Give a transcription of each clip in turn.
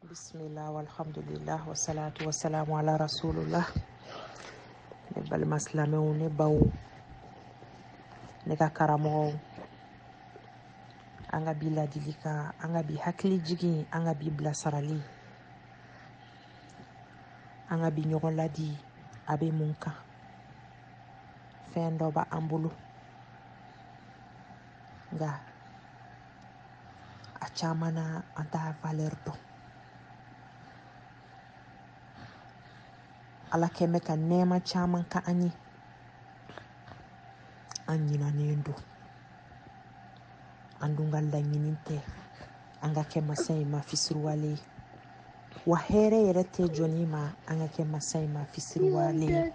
Bismillah walhamdulillah wassalatu wassalamu ala rasulullah. Ne balima silamɛw ne baw ne ka karamɔgɔw an ka bi ladilikan an ka bi hakili jigin an ka bi bilasirali an ka bi ɲɔgɔn ladi a bɛ mun kan fɛn dɔ b'an bolo nka a caman na an t'a valeur dɔn. Ala kɛn bɛ ka nɛɛma caman ka an ye an ɲinanen don an dun ka laɲini tɛ an ka kɛ masa in ma fisiriwale ye wa hɛrɛ yɛrɛ tɛ jɔnni ma an ka kɛ masa in ma fisiriwale ye.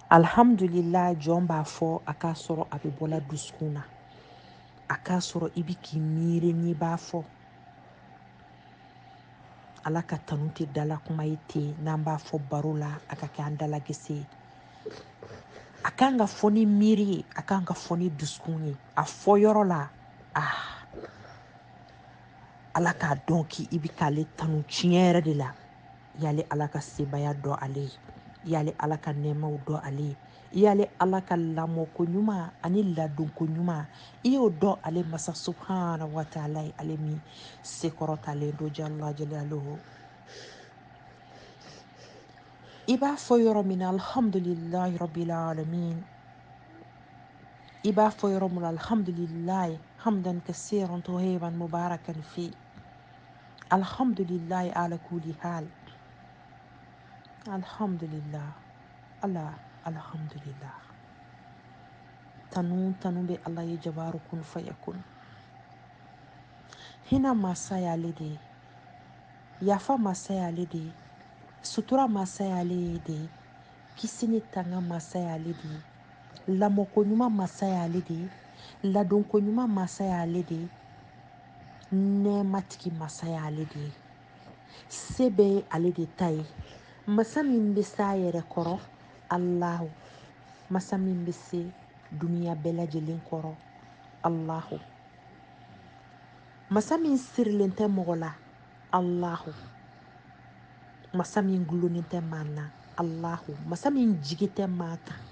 Alhamdulillah jɔn b'a fɔ a k'a sɔrɔ a bɛ bɔla dusukun na a k'a sɔrɔ i bɛ k'i miiri n'i b'a fɔ. Ala ka tanu tɛ dala kuma ye ten n'an b'a fɔ baro la a ka kɛ an dalagese ye. A kan ka fɔ ni miiri ye a kan ka fɔ ni dusukun ye a fɔ yɔrɔ la Ala k'a dɔn k'i bɛ k'ale tanu tiɲɛ yɛrɛ de la i y'ale Ala ka sebaya dɔn ale ye i y'ale Ala ka nɛɛmaw dɔn ale ye i y'ale Ala ka lamɔko ɲuman ani ladonko ɲuman i y'o dɔn ale masa subhana wa taala ye ale min sekɔrɔtalen don jalla jalaluhu. I b'a fɔ yɔrɔ min na alhamdulillahi rabbil alamin i b'a fɔ yɔrɔ min na alhamdulillahi hamdan kasiran tayyiban mubarakan fi alhamdulillahi ala kulli hal alhamdulillah ala alhamdulillah. Tanu bɛ Ala ye jabaru kun fayakun. Hinɛ masa y'ale de ye yafa masa y'ale de ye sutura masa y'ale de ye kisi ni tanga masa y'ale de ye lamɔko ɲuman masa y'ale de ye ladonko ɲuman masa y'ale de ye nɛɛmatigi masa y'ale de ye se bɛ ye ale de ta ye masa min bɛ se a yɛrɛ kɔrɔ Allahu masa min bɛ se duniya bɛɛ lajɛlen kɔrɔ Allahu masa min sirilen tɛ mɔgɔ la Allahu masa min gulonnen tɛ maa na Allahu masa min jigi tɛ maa kan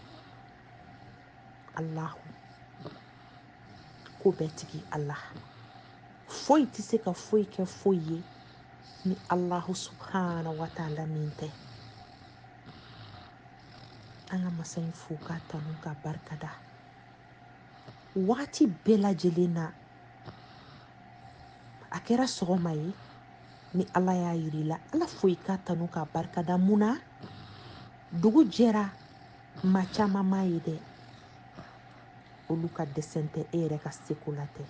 Allahu ko bɛɛ tigi Allah foyi tɛ se ka foyi kɛ foyi ye ni Allahu subhana wa taala min tɛ. An ka masa in fo k'a tanu k'a barikada wagati bɛɛ lajɛlen na a kɛra sɔgɔma ye ni Ala y'a yir'i la Ala fo i k'a tanu k'a barikada mun na dugu jɛra maa caman m'a ye dɛ olu ka dɛsɛ tɛ e yɛrɛ ka seko la tɛ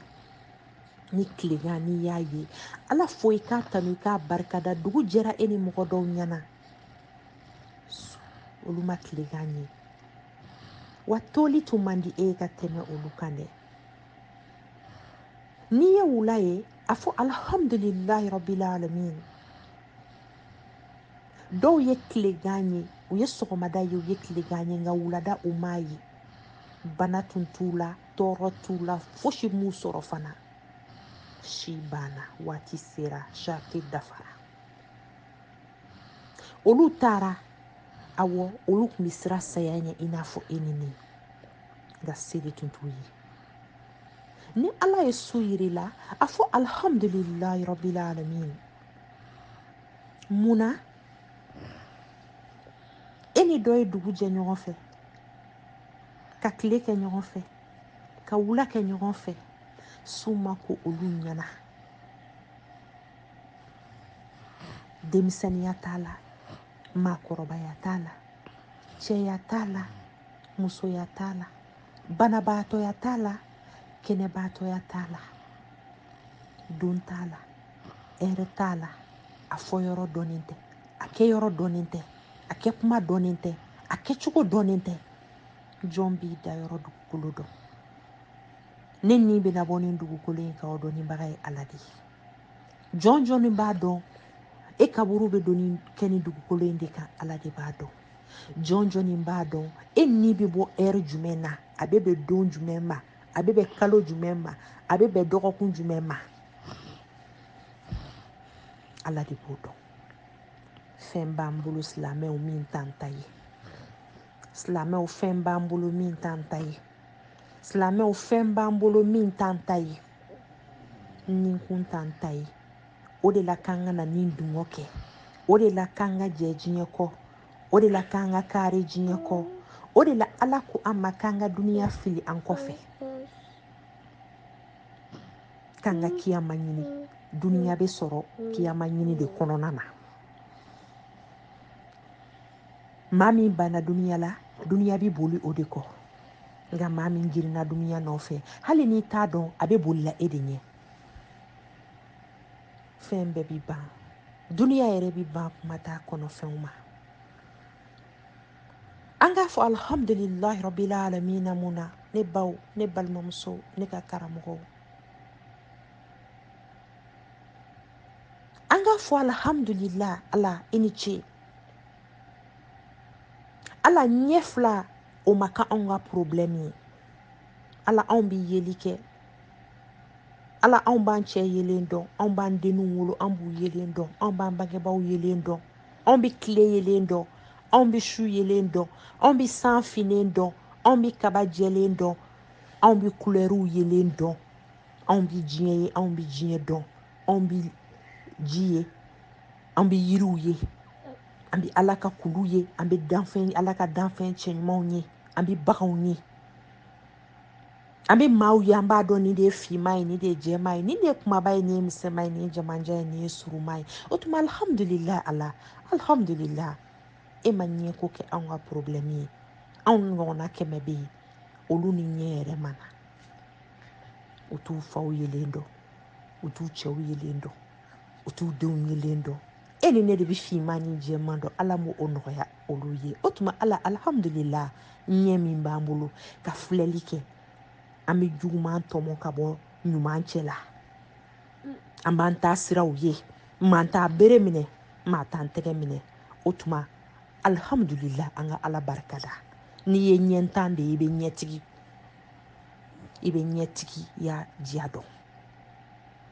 ni tilegan n'i y'a ye Ala fo i k'a tanu i k'a barikada dugu jɛra e ni mɔgɔ dɔw ɲɛna olu ma tilegan ye wa toli tun man di e ye ka tɛmɛ olu kan dɛ n'i ye wula ye a fɔ alhamdulillahi rabbil alamin dɔw ye tilegan ye u ye sɔgɔmada ye u ye tilegan ye nka wulada u m'a ye bana tun t'u la tɔɔrɔ t'u la fosi m'u sɔrɔ fana si banna waati sera sati dafara olu taara awɔ olu tun bɛ siran saya ɲɛ i n'a fɔ e ni ne nka se de tun t'u ye ni Ala ye su yir'i la a fɔ alhamdulillahi rabbil alamin mun na e ni dɔ ye dugu jɛ ɲɔgɔn fɛ ka tile kɛ ɲɔgɔn fɛ ka wula kɛ ɲɔgɔn fɛ su ma ko olu ɲɛna denmisɛnniya t'a la maakɔrɔbaya t'a la cɛya t'a la musoya t'a la banabaatɔya t'a la kɛnɛbaatɔya t'a la don t'a la ɛrɛ t'a la a fɔ yɔrɔ dɔnnen tɛ a kɛ yɔrɔ dɔnnen tɛ a kɛ kuma dɔnnen tɛ a kɛcogo dɔnnen tɛ jɔn b'i da yɔrɔ dugukolo dɔn ne ni bɛna bɔ nin dugukolo in kan o dɔnnibaga ye Ala de ye jɔn ni b'a dɔn e kaburu bɛ don kɛ nin dugukolo in de kan Ala de b'a dɔn jɔn ni b'a dɔn e ni bɛ bɔ ɛri jumɛn na a bɛ bɛn don jumɛn ma a bɛ bɛn kalo jumɛn ma a bɛ bɛn dɔgɔkun jumɛn ma ala de b'o dɔn. Fɛn b'an bolo silamɛw min t'an ta ye. Silamɛw fɛn b'an bolo min t'an ta ye. Silamɛw fɛn b'an bolo min t'an ta ye. Nin kun t'an ta ye. O de la k'an ka na nin dungɔ kɛ. O de la k'an ka jɛ diɲɛ kɔ. O de la k'an ka kari diɲɛ kɔ. O de la ala ko an ma k'an ka duniya fili an kɔfɛ. K'an ka kiyama ɲini. Duniya bɛ sɔrɔ kiyama ɲini de kɔnɔna na. Maa min banna duniya la, duniya bɛ boli o de kɔ. Nka maa min girinna duniya nɔfɛ, hali n'i t'a dɔn a bɛ bolila e de ɲɛ. Fɛn bɛɛ bɛ ban. Duniya yɛrɛ bɛ ban kuma t'a kɔnɔ fɛnw ma. An k'a fɔ alhamdulilahi rabbil alamina mun na ne baw, ne balimamuso, ne ka karamɔgɔw. An k'a fɔ alhamdulilahi ala i ni ce. Ala ɲɛ fila o ma kɛ anw ka problème ye. Ala anw bɛ yeli kɛ. Ala anw b'an cɛ yelen dɔn, anw b'an denninw wolo, anw b'u yelen dɔn, anw b'an bangebaaw yelen dɔn, anw bɛ tile yelen dɔn, anw bɛ su yelen dɔn, anw bɛ san finnen dɔn, anw bɛ kaba jɛlen dɔn, anw bɛ couleurs yelen dɔn, anw bɛ diɲɛ ye, anw bɛ diɲɛ dɔn, anw bɛ ji ye, anw bɛ yiriw ye, an bɛ ala ka kulu ye, an bɛ danfɛn ala ka danfɛn cɛ ɲumanw ye, an bɛ baganw ye. An bɛ maaw ye, an b'a dɔn nin de ye finman ye, nin de ye jɛman ye, nin de ye kumaba ye, nin ye misɛnman ye, nin ye jamanja ye, nin ye suruma ye. O tuma alhamdulilahi ala, alhamdulilahi. E ma ɲɛ ko kɛ anw ka problème ye. Anw ɲɔgɔnna 100 bɛ yen, olu ni ɲɛ yɛrɛ ma na. U t'u faw yelen dɔn, u t'u cɛw yelen dɔn, u t'u denw yelen dɔn. E ni ne de bɛ finman ni jɛman dɔn, ala m'o nɔgɔya olu ye. O tuma ala alhamdulilahi, ɲɛ min b'an bolo ka filɛli kɛ. An bɛ juguman tɔmɔ ka bɔ ɲuman cɛ la. An b'an ta siraw ye. Maa t'a bere minɛ, maa t'an tɛgɛ minɛ. O tuma alhamdulilahi an ka ala barikada. N'i ye ɲɛntan de ye, i bɛ ɲɛtigi. I bɛ ɲɛtigiya diya dɔn.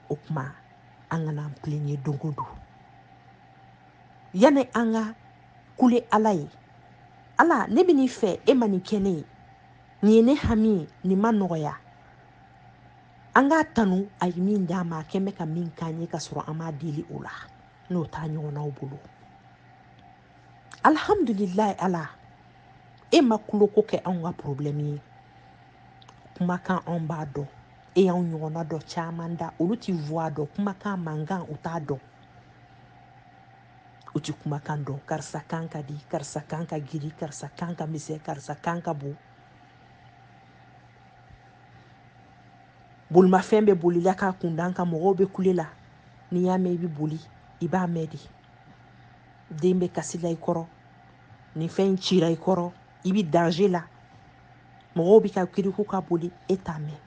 O tuma an kana an plaigner don o don. Yani an ka kule ala ye. Ala, ne bɛ nin fɛ, e ma nin kɛ ne ye. Nin ye ne hami ye, nin ma nɔgɔya. An k'a tanu a ye min d'a ma, a kɛn bɛ ka min k'an ye ka sɔrɔ an m'a deli o la. N'o t'a ɲɔgɔnnaw bolo. Alhamdulilahi ala, e ma kuloko kɛ anw ka problème ye. Kumakan anw b'a dɔn. E y'anw ɲɔgɔnna dɔ caman da. Olu ti voix dɔn. Kumakan mankan u t'a dɔn. U ti kumakan dɔn. Karisa kan ka di, karisa kan ka giri, karisa kan ka misɛ, karisa kan ka bon. Bolimafɛn bɛ bolila k'a kunda kan, mɔgɔw bɛ kule la. N'i y'a mɛn i bɛ boli, i b'a mɛn de. Den bɛ kasi la i kɔrɔ. Nin fɛn in cira i kɔrɔ, i bɛ danger la. Mɔgɔw bɛ ka kiriku ka boli, e t'a mɛn.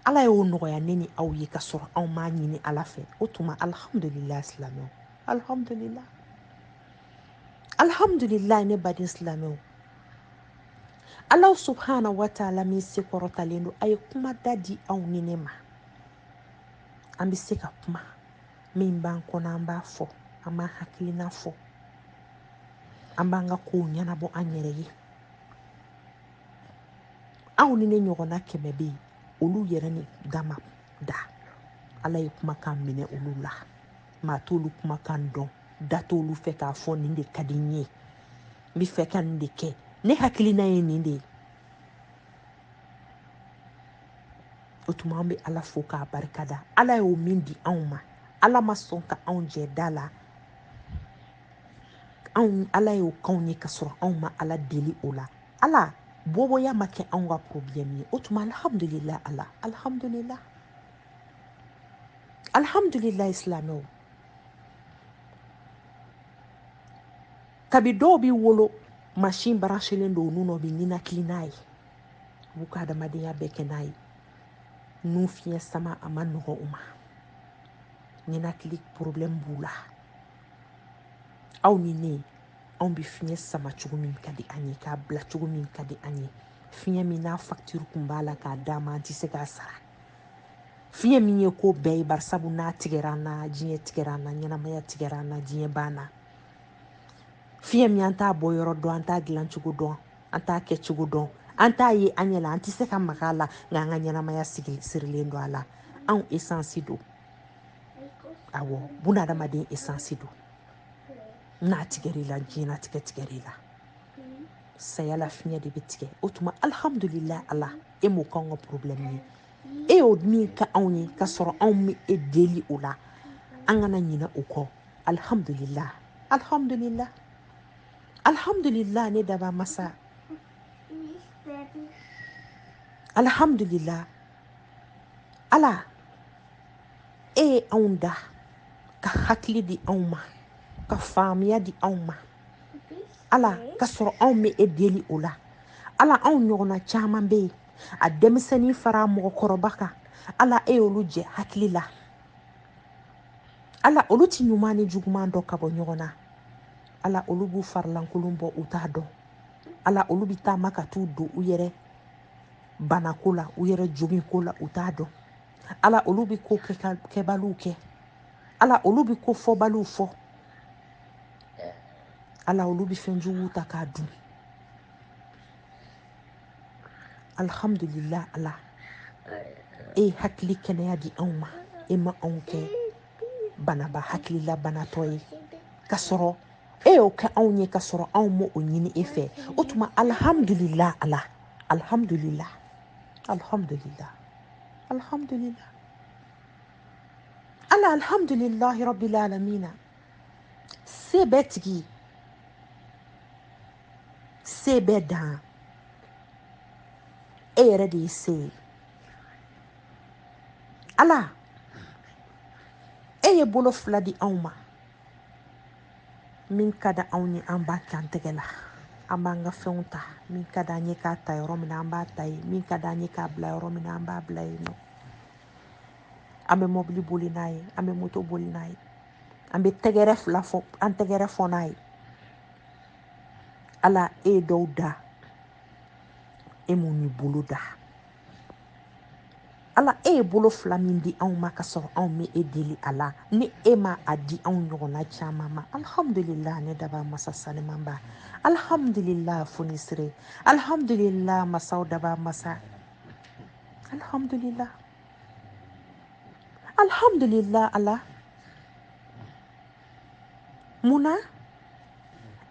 Ala y'o nɔgɔya ne ni aw ye ka sɔrɔ anw m'a ɲini ala fɛ. O tuma alhamdulilahi silamɛw. Alhamdulilahi. Alhamdulilahi ne baden silamɛw. Ala subhana wa taala min se kɔrɔtalen don, a ye kuma da di anw ni ne ma. An bɛ se ka kuma. Min b'an kɔnɔ an b'a fɔ. An b'an hakilina fɔ. An b'an ka kow ɲɛnabɔ an yɛrɛ ye. Anw ni ne ɲɔgɔnna 100 bɛ yen, olu yɛrɛ ni dama da. Ala ye kumakan minɛ olu la. Maa t'olu kumakan dɔn. Da t'olu fɛ k'a fɔ nin de ka di n ye. N bɛ fɛ ka nin de kɛ. Ne hakilina ye nin de ye. O tuma an bɛ ala fo k'a barikada. Ala y'o min di anw ma. Ala ma sɔn ka anw jɛ da la. Ala y'o k'anw ye ka sɔrɔ anw ma ala deli o la. Ala, boboya ma kɛ anw ka problème ye. O tuma alhamdulilahi ala. Alhamdulilahi. Alhamdulilahi silamɛw. Kabi dɔw b'i wolo, machine branchelen don u nun na, u bɛ ninakili n'a ye. U b'u ka adamadenya bɛɛ kɛ n'a ye. Nun fiɲɛ sama a ma nɔgɔ u ma. Ninakili problème b'u la. Aw ni ne, anw bɛ fiɲɛ sama cogo min ka di an ye, k'a bila cogo min ka di an ye. Fiɲɛ min n'a facture kun b'a la k'a d'a ma, an tɛ se k'a sara. fiɲɛ min ye ko bɛɛ ye barisabu n'a tigɛra an na diɲɛ tigɛra an na ɲɛnamaya tigɛra an na diɲɛ banna fiɲɛ min an t'a bɔ yɔrɔ dɔn an t'a dilan cogo dɔn an t'a kɛ cogo dɔn an t'a ye an ɲɛ la an tɛ se ka maga a la nka an ka ɲɛnamaya sirilen don a la anw esansi don awɔ bunadamaden esansi don n'a tigɛr'i la diɲɛnatigɛ tigɛr'i la saya la fiɲɛ de bɛ tigɛ o tuma alihamudulila ala e m'o k'anw ka problème ye e y'o min ka anw ye ka sɔrɔ anw bɛ e deli o la an kana ɲinɛ o kɔ alihamudulila alihamudulila alihamudulila ne daba masa alihamudulila ala e ye anw da ka hakili di anw ma ka faamuya di anw ma ala ka sɔrɔ anw bɛ e deli o la ala anw ɲɔgɔnna caman bɛ yen a denmisɛnnin fara mɔgɔkɔrɔba kan ala e y'olu jɛ hakili la ala olu ti ɲuman ni juguman dɔn ka bɔ ɲɔgɔn na ala olu b'u farilankolon bɔ u t'a dɔn ala olu bɛ taama ka t'u don u yɛrɛ banako la u yɛrɛ jogiko la u t'a dɔn ala olu bɛ ko kɛbaliw kɛ ala olu bɛ ko fɔbaliw fɔ ala olu bɛ fɛn juguw ta k'a dun alihamudulila ala e ye hakili kɛnɛya di anw ma e ma anw kɛ banaba hakilila banatɔ ye ka sɔrɔ e y'o kɛ anw ye ka sɔrɔ anw m'o ɲini e fɛ o tuma alihamudulila ala alihamudulila alihamudulila alihamudulila ala alihamdulilahi rabbil alamina se bɛɛ tigi se bɛɛ dan e yɛrɛ de ye se ye ala e ye bolo fila di anw ma min ka da anw ye an b'a kɛ an tɛgɛ la an b'an ka fɛnw ta min ka d'an ye k'a ta yɔrɔ min na an b'a ta ye min ka d'an ye k'a bila yɔrɔ min na an b'a bila yen nɔ an bɛ mobili boli n'a ye an bɛ moto boli n'a ye an bɛ tɛgɛrɛ fila fɔ an tɛgɛrɛ fɔ n'a ye ala e ye dɔw da e mun ni bolo da ala e ye bolo fila min di anw ma ka sɔrɔ anw bɛ e deli a la ni e ma a di anw ɲɔgɔnna caman ma alihamudulila ne daba masa salimanba alihamudulila fonisire alihamudulila masaw daba masa alihamudulila alihamudulila ala munna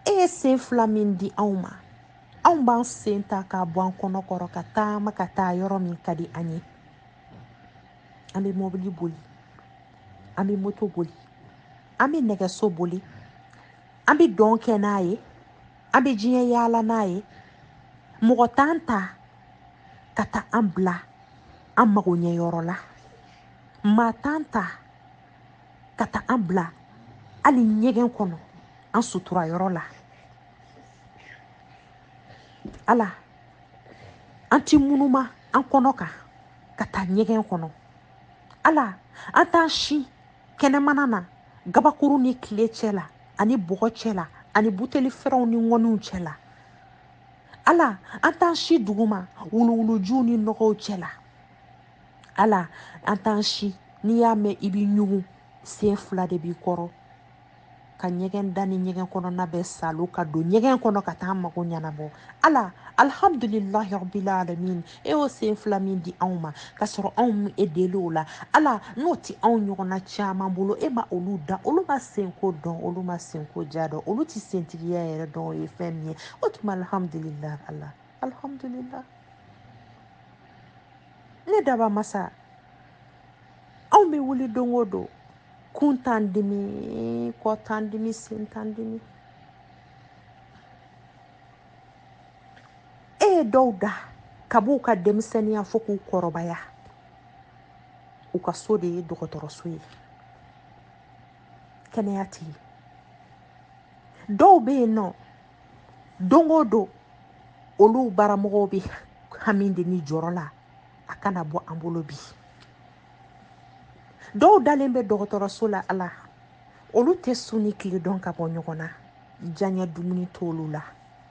e ye sen fila min di anw ma anw b'an sen ta k'a bɔ an kɔnɔkɔrɔ ka taama ka taa yɔrɔ min ka di an ye an bɛ mobili boli an bɛ moto boli an bɛ nɛgɛso boli an bɛ dɔn kɛ n'a ye an bɛ diɲɛ yaala n'a ye mɔgɔ t'an ta ka taa an bila an magoɲɛyɔrɔ la maa t'an ta ka taa an bila hali ɲɛgɛn kɔnɔ an suturayɔrɔ la ala an ti munuma an kɔnɔ kan ka taa ɲɛgɛn kɔnɔ ala an t'an si kɛnɛmana na gabakuru ni tile cɛ la ani bɔgɔ cɛ la ani buteli fɛrɛnw ni ŋɔniw cɛ la ala an t'an si duguma wuluwulujuw ni nɔgɔw cɛ la ala an t'an si n'i y'a mɛn i b'i ɲugun sen fila de b'i kɔrɔ ka ɲɛgɛn da ni ɲɛgɛn kɔnɔna bɛɛ salo ka don ɲɛgɛn kɔnɔ ka taa mago ɲɛnabɔ ala alihamdulilahi rabbil alamin e y'o sen fila min di anw ma ka sɔrɔ anw mi e deli o la ala n'o ti anw ɲɔgɔnna caman bolo e ma olu da olu ma senko dɔn olu ma senko ja dɔn olu ti sentigiya yɛrɛ dɔn o ye fɛn min ye o tuma alihamdulilahi ala alihamdulilahi ne daba masa anw bɛ wuli don o don kun t'an dimi kɔ t'an dimi sen t'an dimi e ye dɔw da kab'u ka denmisɛnniya fo k'u kɔrɔbaya u ka so de ye dɔgɔtɔrɔso ye kɛnɛya tɛ yen dɔw bɛ yen nɔ don o don olu baramɔgɔw bɛ hami de ni jɔrɔ la a kana bɔ an bolo bi dɔw dalen bɛ dɔgɔtɔrɔso la ala olu tɛ su ni tile dɔn ka bɔ ɲɔgɔn na diɲɛ dumuni t'olu la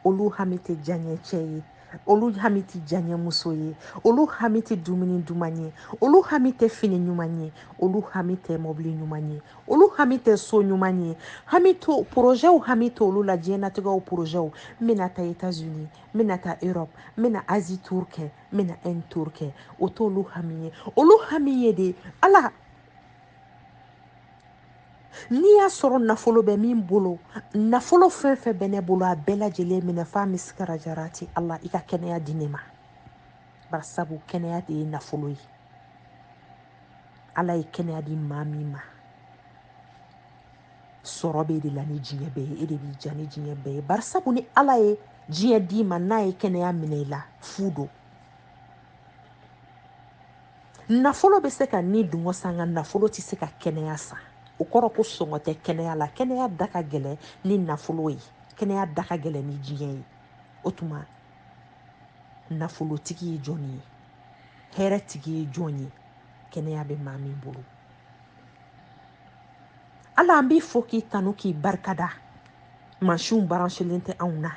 olu hami tɛ diɲɛ cɛ ye olu hami tɛ diyaɲɛmuso ye olu hami tɛ dumuni duman ye olu hami tɛ fini ɲuman ye olu hami tɛ mɔbili ɲuman ye olu hami tɛ so ɲuman ye hami to porojɛw hami to olu la diɲɛnatigɛw porojɛw n bɛna taa Etats-Unis n bɛna taa Europe n bɛna Asie tour kɛ n bɛna Inde tour kɛ o t'olu hami ye olu hami ye de Ala n'i y'a sɔrɔ nafolo bɛ min bolo nafolo fɛn fɛn bɛ ne bolo a bɛɛ lajɛlen minɛ f'a misikara jarati Ala i ka kɛnɛya di ne ma bari sabu kɛnɛya de ye nafolo ye Ala ye kɛnɛya di maa min ma sɔrɔ bɛ de la ni diɲɛ bɛɛ ye e de b'i diya ni diɲɛ bɛɛ ye bari sabu ni Ala ye diɲɛ d'i ma n'a ye kɛnɛya minɛ i la fu don nafolo bɛ se ka ni dungɔ san nka nafolo tɛ se ka kɛnɛya san o kɔrɔ ko sɔngɔ tɛ kɛnɛya la kɛnɛya da ka gɛlɛn ni nafolo ye kɛnɛya da ka gɛlɛn ni diɲɛ ye o tuma nafolotigi ye jɔn ye hɛrɛtigi ye jɔn ye kɛnɛya bɛ maa min bolo Ala an b'i fo k'i tanu k'i barikada mansinw baranchelen tɛ anw na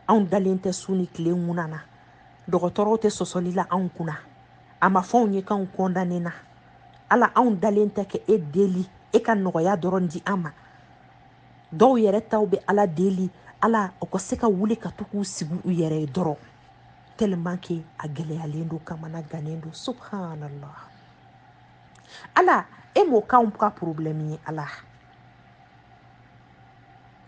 anw dalen tɛ su ni tile ŋunan na dɔgɔtɔrɔw tɛ sɔsɔli la anw kunna a ma fɔ anw ye k'anw kɔndanen na Ala anw dalen tɛ ka e deli e ka nɔgɔya dɔrɔn di an ma dɔw yɛrɛ taw bɛ Ala deli Ala o ka se ka wuli ka to k'u sigi u yɛrɛ ye dɔrɔn tellement que a gɛlɛyalen don kamana gannen don subhanallah Ala e m'o k'anw ka problème ye Ala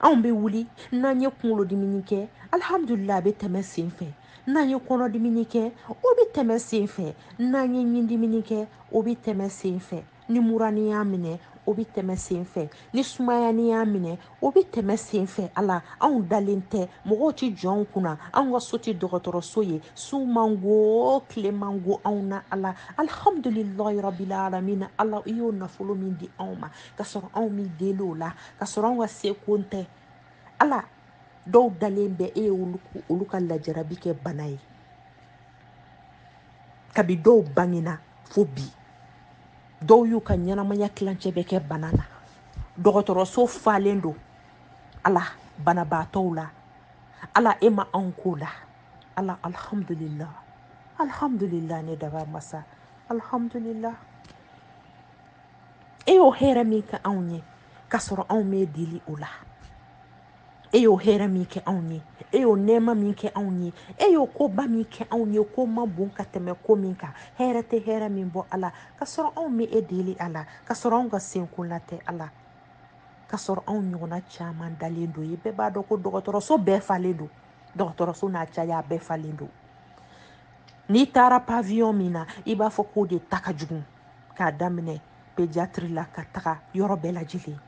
anw bɛ wuli n'an ye kunkolodimi kɛ alhamdulillah a bɛ tɛmɛ sen fɛ n'an ye kɔnɔdimi kɛ o bɛ tɛmɛ sen fɛ n'an ye ɲindimi kɛ o bɛ tɛmɛ sen fɛ ni murani y'a minɛ o bɛ tɛmɛ sen fɛ ni sumayani y'a minɛ o bɛ tɛmɛ sen fɛ Ala anw dalen tɛ mɔgɔw tɛ jɔ anw kunna anw ka so tɛ dɔgɔtɔrɔso ye su man go tile man go anw na Ala alhamdulillahi rabbil alamin Ala i y'o nafolo min di anw ma ka sɔrɔ anw mi deli o la ka sɔrɔ anw ka seko tɛ Ala dɔw dalen bɛ e ye olu ka lajarabi kɛ bana ye kabi dɔw bangena fo bi dɔw y'u ka ɲɛnamaya tilancɛ bɛ kɛ bana na dɔgɔtɔrɔso falen don Ala banabaatɔw la Ala e ma anw ko la Ala alhamdulillah alhamdulillah ne daba masa alhamdulillah e y'o hɛrɛ min kɛ anw ye ka sɔrɔ anw m'e deli o la e y'o hɛrɛ min kɛ anw ye e y'o nɛɛma min kɛ anw ye e y'o koba min kɛ anw ye ko ma bon ka tɛmɛ ko min kan hɛrɛ tɛ hɛrɛ min bɔ Ala ka sɔrɔ anw m'e deli a la ka sɔrɔ anw ka senko la tɛ Ala ka sɔrɔ anw ɲɔgɔnna caman dalen don ye bɛɛ b'a dɔn ko dɔgɔtɔrɔso bɛɛ falen don dɔgɔtɔrɔso n'a caya bɛɛ falen don n'i taara pavillon min na i b'a fɔ k'o de ta ka jugu k'a daminɛ pédiatrie la ka taga yɔrɔ bɛɛ lajɛlen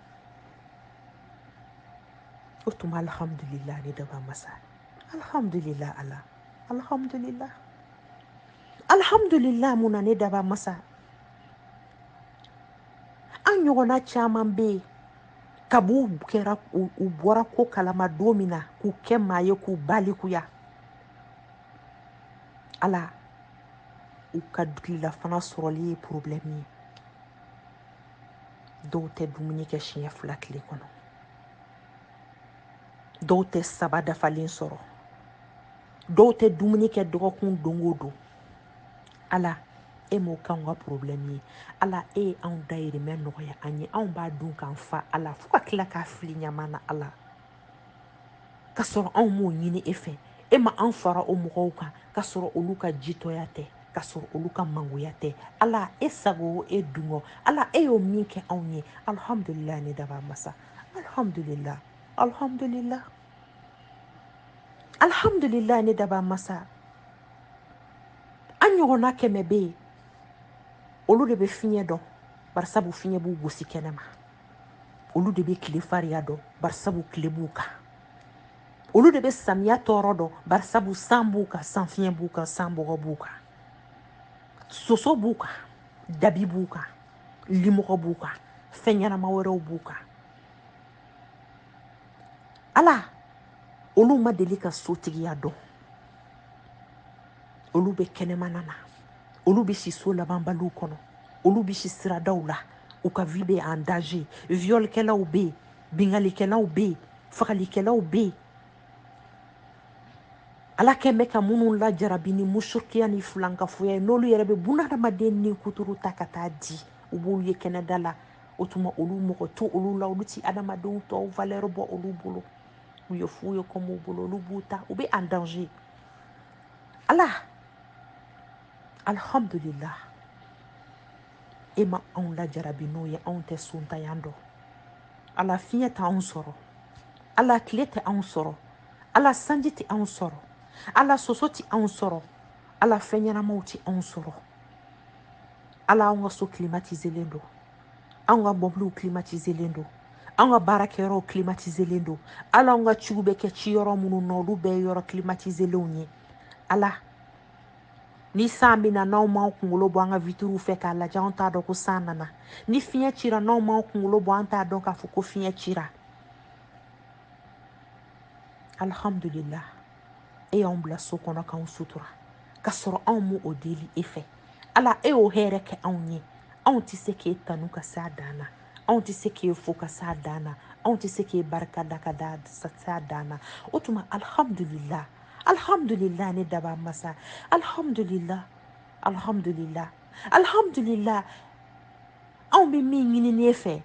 o tuma alhamdulillah ne daba masa alhamdulillah Ala alhamdulillah alhamdulillah mun na ne daba masa an ɲɔgɔnna caman bɛ yen kabu kɛra u bɔra ko kalama don min na k'u kɛ maa ye k'u balikuya Ala u ka tilelafana sɔrɔli ye problème ye dɔw tɛ dumuni kɛ siɲɛ 2 tile kɔnɔ dɔw tɛ 3 dafalen sɔrɔ dɔw tɛ dumuni kɛ dɔgɔkun don o don Ala e m'o k'anw ka problème ye Ala e ye anw dayirimɛ nɔgɔya an ye anw b'a dun k'an fa Ala fo ka tila k'a fili ɲaman na Ala ka sɔrɔ anw m'o ɲini e fɛ e ma an fara o mɔgɔw kan ka sɔrɔ olu ka jitɔya tɛ ka sɔrɔ olu ka mangoya tɛ Ala e sago e dungɔ Ala e y'o min kɛ anw ye alhamdulillah ne daba masa alhamdulillah alhamdulillah alhamdulillah ne daba masa an ɲɔgɔnna 100 bɛ yen olu de bɛ fiɲɛ dɔn bari sabu fiɲɛ b'u gosi kɛnɛma olu de bɛ tile fariya dɔn bari sabu tile b'u kan olu de bɛ samiya tɔɔrɔ dɔn bari sabu san b'u kan san fiɲɛ b'u kan san bɔgɔ b'u kan soso b'u kan dabi b'u kan limɔgɔ b'u kan fɛn ɲɛnama wɛrɛw b'u kan Ala olu ma deli ka sotigiya dɔn olu bɛ kɛnɛmana na olu bɛ si so labanbaliw kɔnɔ olu bɛ si siradaw la u ka vie bɛ en danger violkɛlaw bɛ yen bingalikɛlaw bɛ yen fagalikɛlaw bɛ yen ala kɛmɛ ka minnu lajarabi ni mushrikiya ni filankafoya n'olu yɛrɛ bɛ bunadamaden ni kuturu ta ka taa di u b'olu ye kɛnɛda la o tuma olu mɔgɔ to olu la olu ti adamadenw tɔw valeur bɔ olu bolo u ye fu ye comme u bolo olu b'u ta u bɛ en danger ala alhamdulillah e ma anw lajarabi n'o ye anw tɛ suntayan dɔn ala fiɲɛ tɛ anw sɔrɔ ala tile tɛ anw sɔrɔ ala sanji tɛ anw sɔrɔ ala soso tɛ anw sɔrɔ ala fɛn ɲɛnamaw tɛ anw sɔrɔ ala anw ka so climatiselen don anw ka mɔbiliw climatiselen don anw ka baarakɛyɔrɔw climatiselen don ala anw ka ciw bɛ kɛ ci yɔrɔ minnu na olu bɛɛ ye yɔrɔ climatiselenw ye ala ni san bɛ na n'anw m'anw kunkolo bɔ an ka vitriw fɛ k'a lajɛ anw t'a dɔn ko san nana ni fiɲɛ cira n'anw m'anw kunkolo bɔ an t'a dɔn k'a fɔ ko fiɲɛ cira alhamdulillah e y'anw bila so kɔnɔ k'anw sutura ka sɔrɔ anw m'o o deli e fɛ ala e y'o hɛrɛ kɛ anw ye anw tɛ se k'e tanu ka s'a dan na anw tɛ se k'e fo ka s'a dan na anw tɛ se k'e barika da ka s'a dan na o tuma alhamdulillah alhamdulillah ne daba masa alhamdulillah alhamdulillah alhamdulillah anw bɛ min ɲini n'e fɛ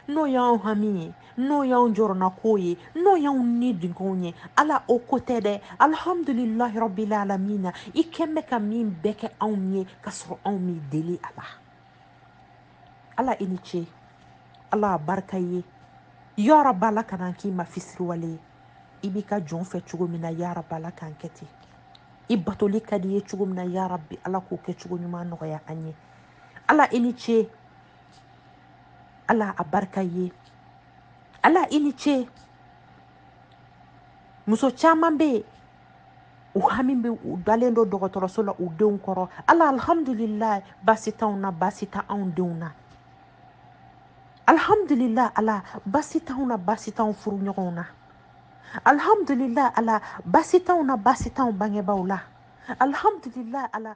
n'o y'anw hami ye n'o y'anw jɔrɔna ko ye n'o y'anw ni dinkanw ye ala o ko tɛ dɛ alhamdulillahi rabbil alamina i kɛn bɛ ka min bɛɛ kɛ anw ye ka sɔrɔ anw m'i deli a la ala i ni ce ala a barika i ye ya rabbi ala kana k'i ma fisiriwale ye i b'i ka jɔn fɛ cogo min na ya rabbi ala k'an kɛ ten i batoli ka di ye cogo min na ya rabbi ala k'o kɛ cogo ɲuman nɔgɔya an ye ala i ni ce ala a barika i ye ala i ni ce muso caman bɛ yen u hami bɛ u dalen don dɔgɔtɔrɔso la u denw kɔrɔ ala alhamdulillah baasi t'anw na baasi tɛ anw denw na alhamdulillah ala baasi t'anw na baasi t'anw furuɲɔgɔnw na alhamdulillah ala baasi t'anw na baasi t'anw bangebaaw la alhamdulillah ala